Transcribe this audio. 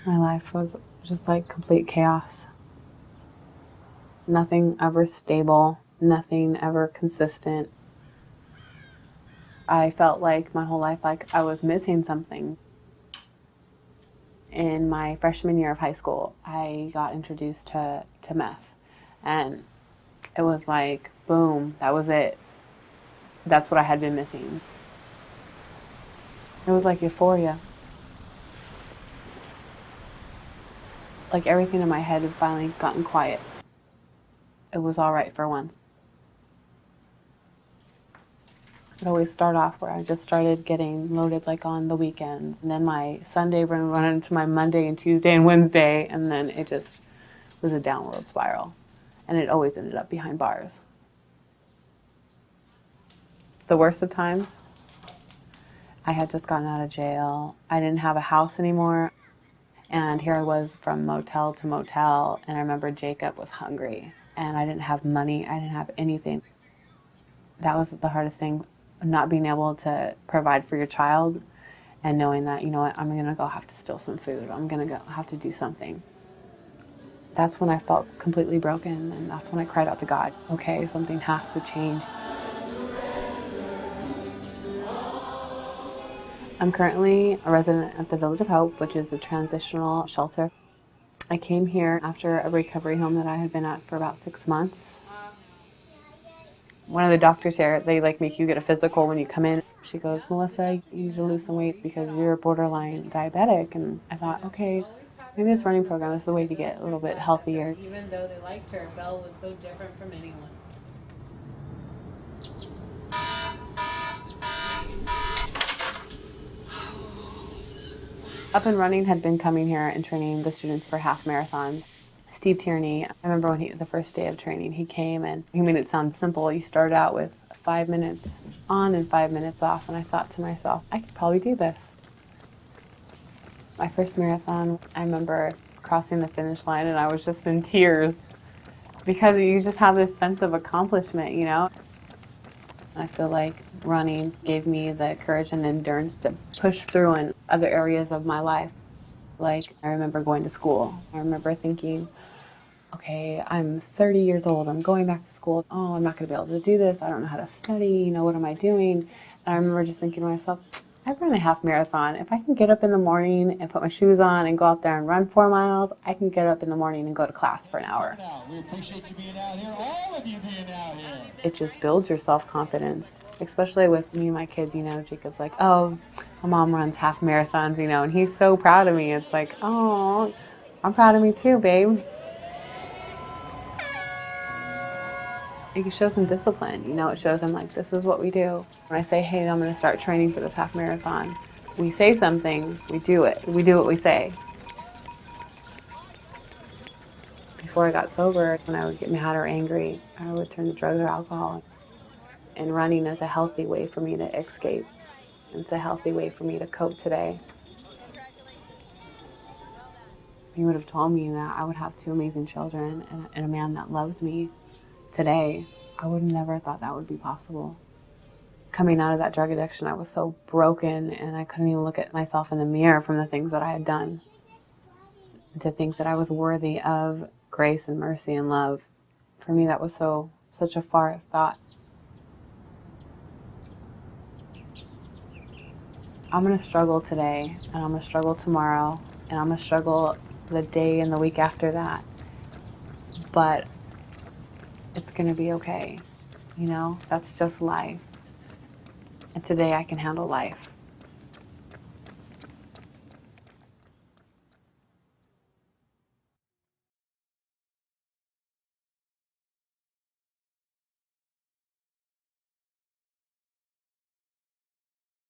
My life was just like complete chaos. Nothing ever stable, nothing ever consistent. I felt like my whole life like I was missing something. In my freshman year of high school, I got introduced to meth. And it was like, boom, that was it. That's what I had been missing. It was like euphoria. Like everything in my head had finally gotten quiet. It was all right for once. It always start off where I just started getting loaded like on the weekends. And then my Sunday run into my Monday and Tuesday and Wednesday. And then it just was a downward spiral. And it always ended up behind bars. The worst of times, I had just gotten out of jail. I didn't have a house anymore. And here I was from motel to motel. And I remember Jacob was hungry. And I didn't have money. I didn't have anything. That was the hardest thing, not being able to provide for your child and knowing that, you know what, I'm going to go have to steal some food. I'm going to go have to do something. That's when I felt completely broken, and that's when I cried out to God, okay, something has to change. I'm currently a resident at the Village of Hope, which is a transitional shelter. I came here after a recovery home that I had been at for about 6 months. One of the doctors here, they like make you get a physical when you come in. She goes, Melissa, you need to lose some weight because you're borderline diabetic. And I thought, okay, maybe this running program is the way to get a little bit healthier. Even though they liked her, Belle was so different from anyone. Up and Running had been coming here and training the students for half marathons. Steve Tierney, I remember when the first day of training, he came and he made it sound simple. You start out with 5 minutes on and 5 minutes off, and I thought to myself, I could probably do this. My first marathon, I remember crossing the finish line and I was just in tears because you just have this sense of accomplishment, you know? I feel like running gave me the courage and endurance to push through in other areas of my life. Like, I remember going to school. I remember thinking, okay, I'm 30 years old. I'm going back to school. Oh, I'm not going to be able to do this. I don't know how to study. You know, what am I doing? And I remember just thinking to myself, I've run a half marathon. If I can get up in the morning and put my shoes on and go out there and run 4 miles, I can get up in the morning and go to class for an hour. We appreciate you being out here, all of you being out here. It just builds your self-confidence, especially with me and my kids. You know, Jacob's like, oh, my mom runs half marathons, you know, and he's so proud of me. It's like, oh, I'm proud of me too, babe. It shows them discipline, you know, it shows them like, this is what we do. When I say, hey, I'm going to start training for this half marathon, we say something, we do it. We do what we say. Before I got sober, when I would get mad or angry, I would turn to drugs or alcohol. And running is a healthy way for me to escape. It's a healthy way for me to cope today. You would have told me that I would have 2 amazing children and a man that loves me today. I would never thought that would be possible. Coming out of that drug addiction, I was so broken and I couldn't even look at myself in the mirror from the things that I had done. And to think that I was worthy of grace and mercy and love, for me that was such a far thought. I'm going to struggle today, and I'm going to struggle tomorrow, and I'm going to struggle the day and the week after that. But it's going to be okay. You know, that's just life. And today I can handle life.